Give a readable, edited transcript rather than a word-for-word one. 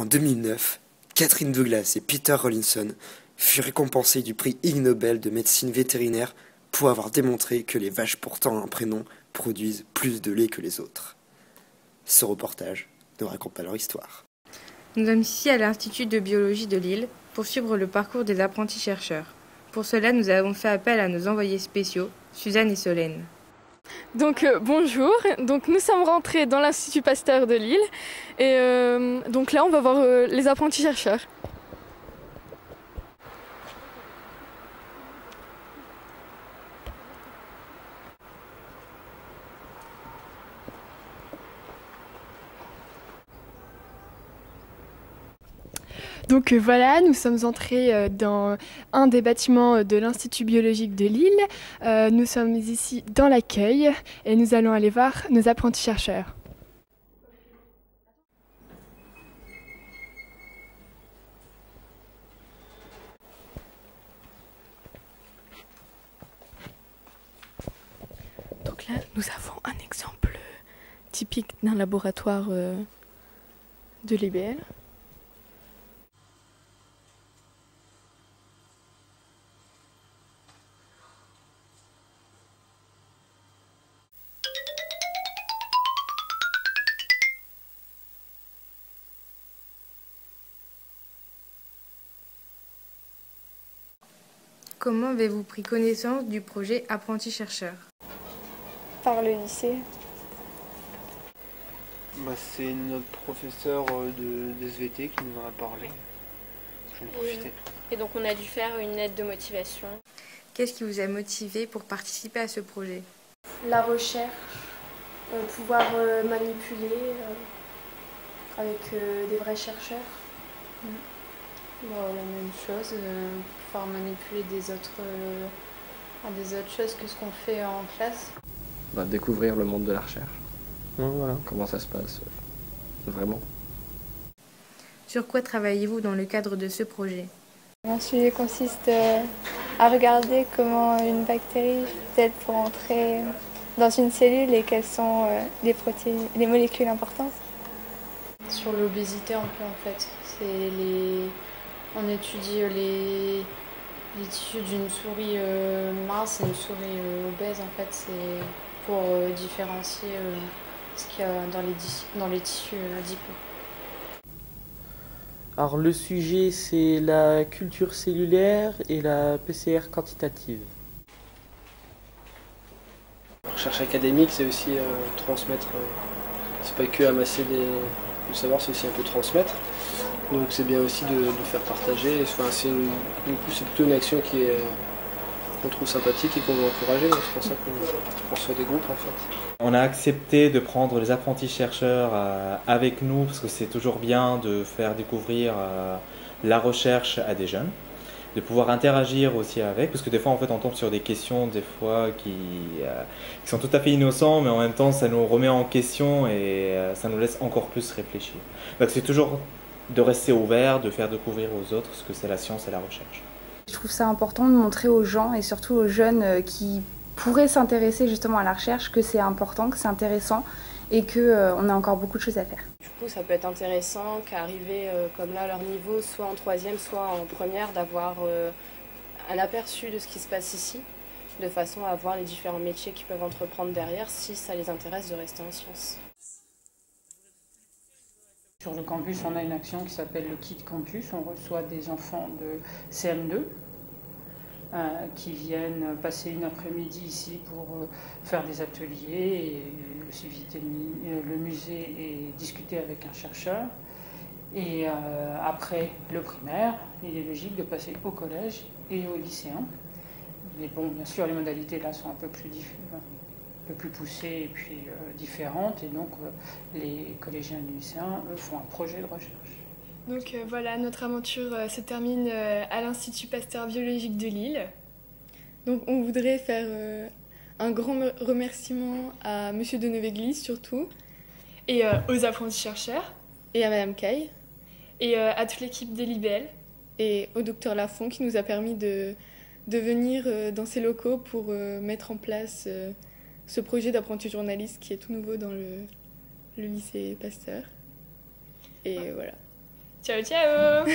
En 2009, Catherine Douglas et Peter Rawlinson furent récompensés du prix Ig Nobel de médecine vétérinaire pour avoir démontré que les vaches portant un prénom produisent plus de lait que les autres. Ce reportage ne raconte pas leur histoire. Nous sommes ici à l'Institut de biologie de Lille pour suivre le parcours des apprentis chercheurs. Pour cela, nous avons fait appel à nos envoyés spéciaux, Suzanne et Solène. Donc bonjour, donc nous sommes rentrés dans l'Institut Pasteur de Lille et donc là on va voir les apprentis chercheurs. Donc voilà, nous sommes entrés dans un des bâtiments de l'Institut biologique de Lille. Nous sommes ici dans l'accueil et nous allons aller voir nos apprentis chercheurs. Donc là, nous avons un exemple typique d'un laboratoire de l'IBL. Comment avez-vous pris connaissance du projet Apprentis-chercheurs ? Par le lycée. C'est notre professeur de SVT qui nous en a parlé. J'en ai profité. Et donc on a dû faire une lettre de motivation. Qu'est-ce qui vous a motivé pour participer à ce projet ? La recherche, pouvoir manipuler avec des vrais chercheurs. La même chose, pouvoir manipuler des autres choses que ce qu'on fait en classe. Découvrir le monde de la recherche. Voilà. Comment ça se passe vraiment. Sur quoi travaillez-vous dans le cadre de ce projet ? Mon sujet consiste à regarder comment une bactérie fait pour entrer dans une cellule et quelles sont les molécules importantes. Sur l'obésité un peu en fait. On étudie les tissus d'une souris mince et une souris obèse en fait. C'est pour différencier ce qu'il y a dans les tissus adipeux. Alors le sujet c'est la culture cellulaire et la PCR quantitative. La recherche académique c'est aussi transmettre, c'est pas que amasser le savoir, c'est aussi un peu transmettre. Donc c'est bien aussi de faire partager. Enfin, c'est plutôt une action qu'on trouve sympathique et qu'on veut encourager. C'est pour ça qu'on soit des groupes en fait. On a accepté de prendre les apprentis chercheurs avec nous parce que c'est toujours bien de faire découvrir la recherche à des jeunes, de pouvoir interagir aussi avec, parce que des fois en fait on tombe sur des questions des fois qui sont tout à fait innocents, mais en même temps ça nous remet en question et ça nous laisse encore plus réfléchir. Donc c'est toujours de rester ouvert, de faire découvrir aux autres ce que c'est la science et la recherche. Je trouve ça important de montrer aux gens et surtout aux jeunes qui pourraient s'intéresser justement à la recherche que c'est important, que c'est intéressant et qu'on a encore beaucoup de choses à faire. Du coup, ça peut être intéressant qu'arriver comme là à leur niveau, soit en troisième, soit en première, d'avoir un aperçu de ce qui se passe ici, de façon à voir les différents métiers qu'ils peuvent entreprendre derrière si ça les intéresse de rester en sciences. Sur le campus, on a une action qui s'appelle le Kit Campus. On reçoit des enfants de CM2 qui viennent passer une après-midi ici pour faire des ateliers et aussi visiter le musée et discuter avec un chercheur. Et après le primaire, il est logique de passer au collège et au lycéen. Mais bon, bien sûr, les modalités là sont un peu plus poussées et puis différentes. Et donc, les collégiens et les lycéens font un projet de recherche. Donc voilà, notre aventure se termine à l'Institut Pasteur biologique de Lille. Donc on voudrait faire un grand remerciement à Monsieur Deneuve-Église surtout, et aux apprentis chercheurs, et à Madame Caille, et à toute l'équipe des l'IBL, et au docteur Lafont qui nous a permis de venir dans ces locaux pour mettre en place ce projet d'apprenti journaliste qui est tout nouveau dans le lycée Pasteur. Et voilà. Ciao ciao